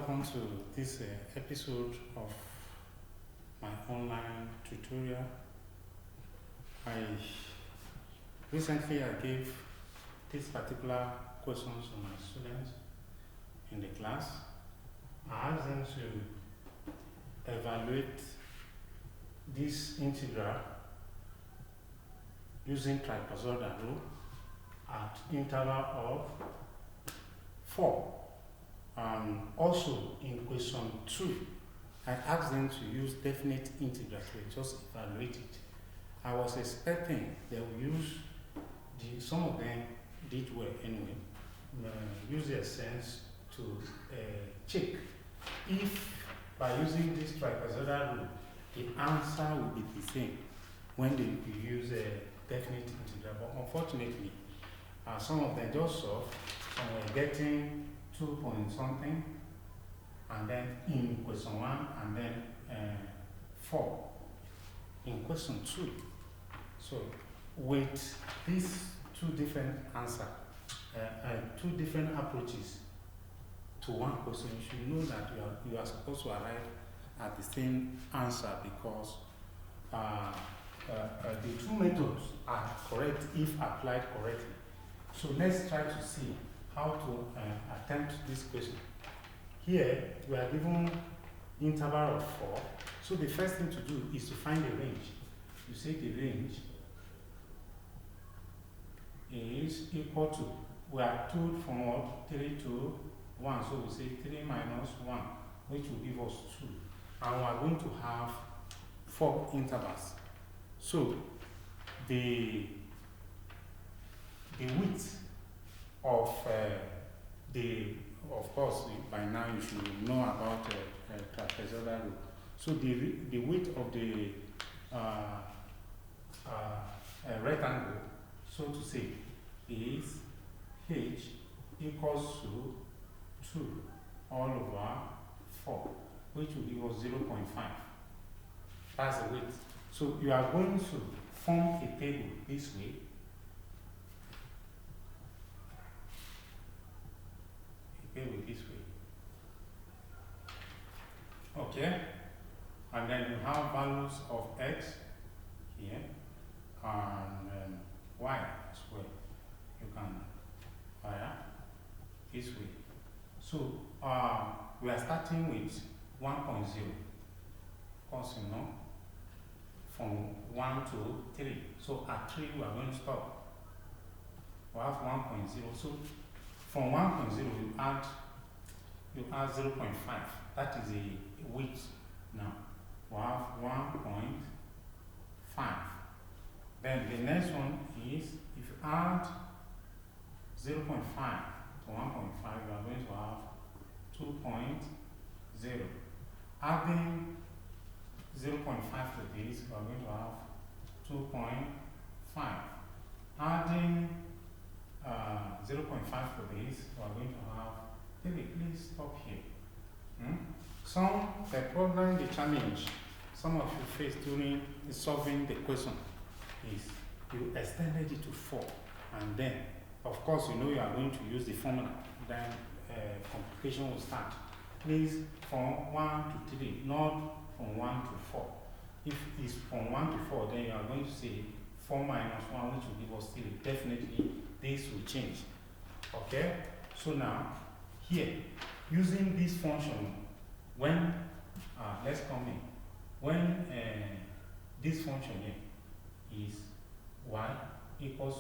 welcome to this episode of my online tutorial. Recently I gave this particular questions to my students in the class. I asked them to evaluate this integral using trapezoidal rule at interval of 4. Also in question 2, I asked them to use definite integral to just evaluate it. I was expecting they would use, some of them did well anyway, use their sense to check if by using this trapezoidal rule, the answer will be the same when they use a definite integral. But unfortunately, some of them just solved, some were getting 2 point something, and then in question 1, and then 4 in question 2. So with these two different answers, two different approaches to one question, you should know that you are supposed to arrive at the same answer, because the two methods are correct if applied correctly. So let's try to see how to attempt this question. Here we are given interval of 4. So the first thing to do is to find the range. You say the range is equal to, we are told from what, 3 to 1. So we say 3 minus 1, which will give us 2. And we are going to have 4 intervals. So the width of of course, by now you should know about trapezoidal rule. So the width of the rectangle, so to say, is h equals to 2 all over 4, which will give us 0.5. That's the width. So you are going to form a table this way. This way. Okay? And then you have values of x here and y as well. You can fire this way. So we are starting with 1.0. Of course, you know, from 1 to 3. So at 3 we are going to stop. We have 1.0. So from 1.0 you add 0.5. That is the width now. We have 1.5. Then the next one is, if you add 0.5 to 1.5, you are going to have 2.0. Adding 0.5 to this, we are going to have 2.5. Adding 0.5 to this, we are going to have 3. Please stop here. The problem, the challenge some of you face during solving the question is you extended it to 4, and then, of course, you know you are going to use the formula. Then complication will start. Please, from 1 to 3, not from 1 to 4. If it's from 1 to 4, then you are going to say 4 minus 1, which will give us 3. Definitely, this will change. Okay? So now, here, using this function, when, let's come in, when this function here is y equals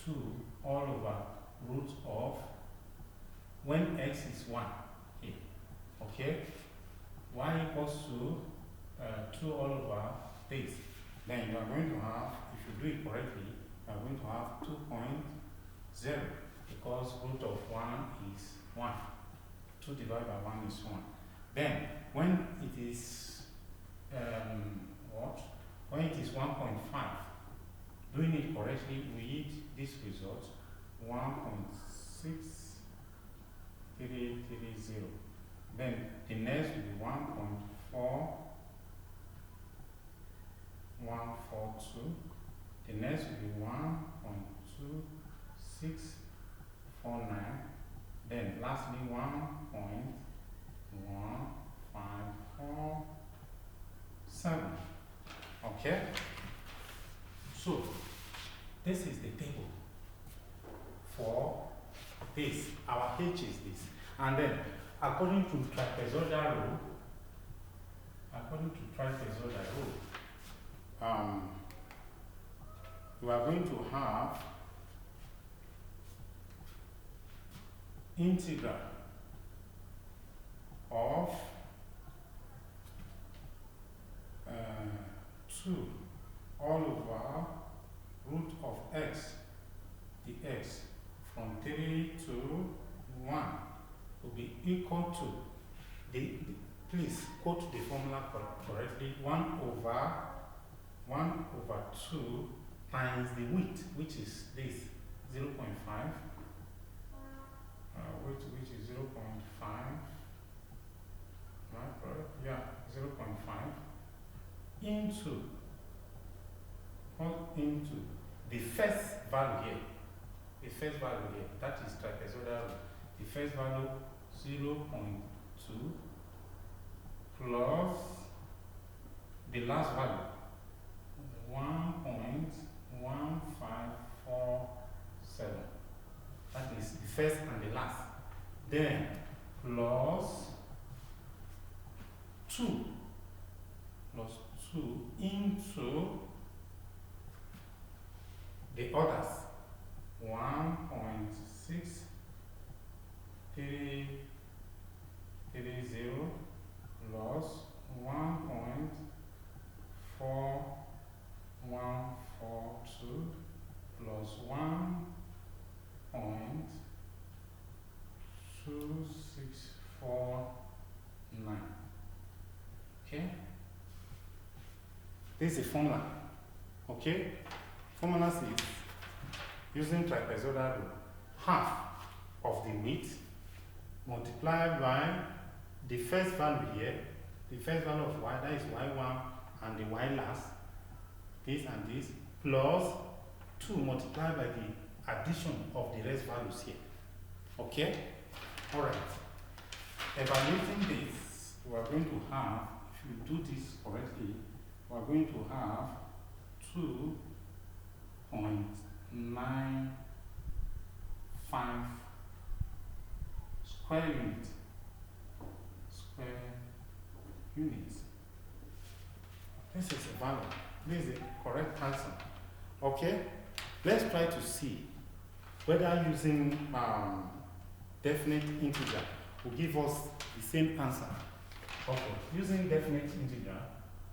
to 2 all over root of, when x is 1, okay, y equals to 2 all over this, then you are going to have, if you do it correctly, you are going to have 2.0, because root of 1 is 1. 2 divided by 1 is 1. Then, when it is when it is 1.5, doing it correctly, we get this result, 1.6330. Then the next will be 1.4142. The next will be 1.2649. Then lastly 1.1 This is the table for this. Our H is this. And then, according to trapezoidal rule, we are going to have integral of 2 all over root of x dx from 3 to 1 will be equal to please quote the formula correctly, 1 over 2 times the width, which is this 0.5, which is 0.5, right? Yeah, 0.5 into the first value here, that is trapezoidal. The first value 0.2 plus the last value 1.1547. That is the first and the last. Then plus 2 into the others 1.630 plus 1.4142 plus 1.2649. Okay? This is the formula. Okay? Formula is using trapezoidal rule. Half of the width multiplied by the first value here, the first value of y, that is y1 and the y last, this and this, plus 2 multiplied by the addition of the rest values here. Okay? Alright. Evaluating this, we are going to have, if you do this correctly, we are going to have 2.95 square units. This is a value. This is the correct answer. Okay? Let's try to see whether using definite integer will give us the same answer. Okay, using definite integer,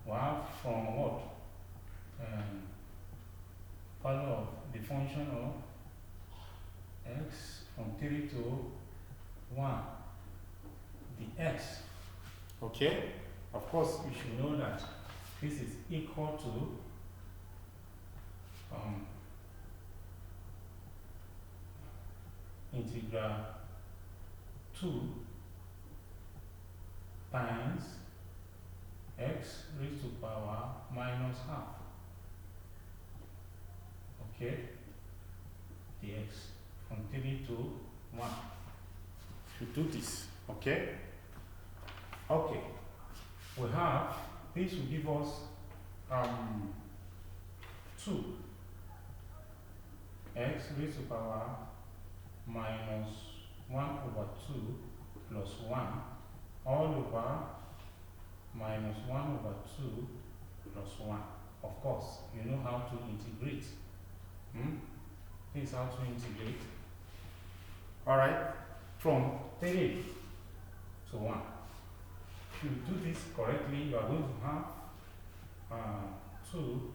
we have from what? Value of the function of x from 3 to 1. The x. Okay? Of course, you should know that this is equal to integral 2 times x raised to power minus half. Okay? Dx from 3 to 1. To do this, okay? Okay. We have, this will give us 2 x raised to power minus 1 over 2 plus 1 all over minus 1 over 2 plus 1. Of course, you know how to integrate. This is how to integrate. Alright, from 3 to 1. If you do this correctly, you are going to have 2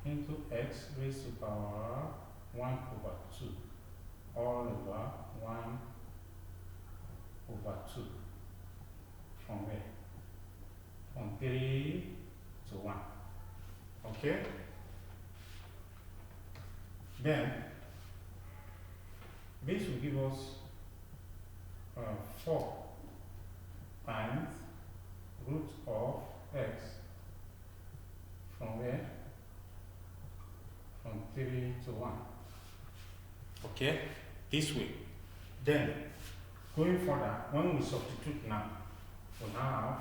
into x raised to power 1 over 2 all over 1 over 2. From where? From 3 to 1. Okay? Then, this will give us 4 times root of x. From where? From 3 to 1. Okay? This way. Then, going further, when we substitute now, we have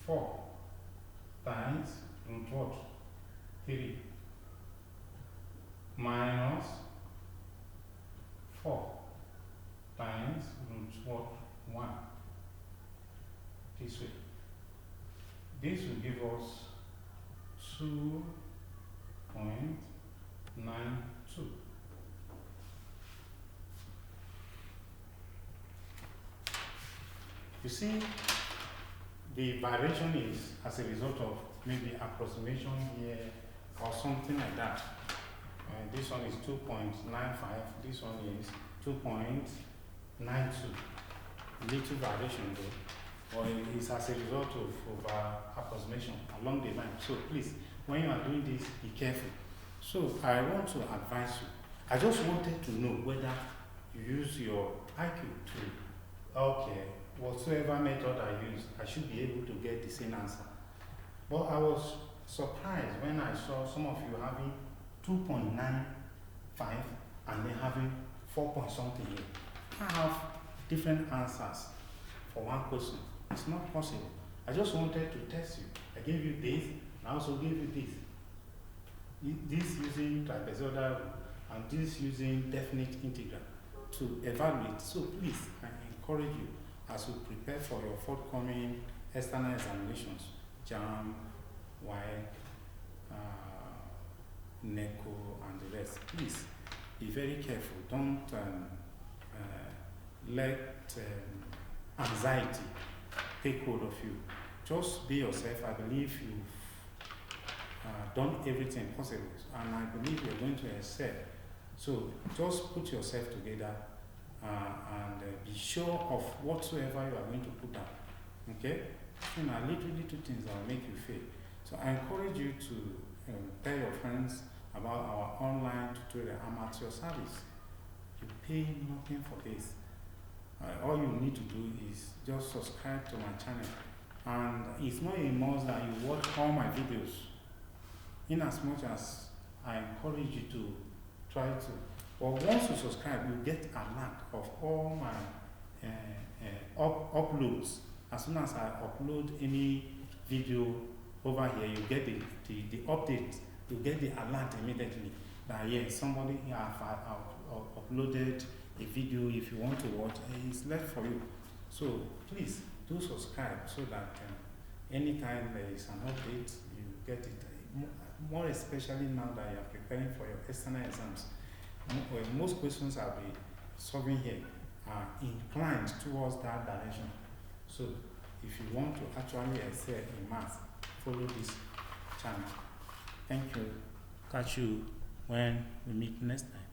4 times root what? 3 minus 4 times root what 1 this way. This will give us 2.92. You see, the variation is as a result of maybe approximation here or something like that. This one is 2.95, this one is 2.92. Little variation though, or it's as a result of approximation along the line. So please, when you are doing this, be careful. So I want to advise you. I just wanted to know whether you use your IQ to, okay, whatsoever method I use, I should be able to get the same answer. But I was surprised when I saw some of you having 2.95 and then having 4 point something here. I have different answers for one question. It's not possible. I just wanted to test you. I gave you this, I also gave you this. This using trapezoidal and this using definite integral to evaluate. So please, I encourage you as you prepare for your forthcoming external examinations, JAM, WAEC, NECO, and the rest. Please be very careful. Don't let anxiety take hold of you. Just be yourself. I believe you've done everything possible, and I believe you're going to excel. So just put yourself together and be sure of whatsoever you are going to put down. Okay? You know, little things that will make you fail. So I encourage you to tell your friends about our online tutorial. I'm at your service. You pay nothing for this. All you need to do is just subscribe to my channel, and it's not a must that you watch all my videos. In as much as I encourage you to try to, but once you subscribe, you get a alert of all my uploads. As soon as I upload any video over here, you get the update. You get the alert immediately that yes, somebody have uploaded a video. If you want to watch, it's left for you. So please do subscribe so that anytime there is an update, you get it. More especially now that you are preparing for your external exams. Most questions I'll be solving here are inclined towards that direction. So if you want to actually excel in math, follow this channel. Thank you. Catch you when we meet next time.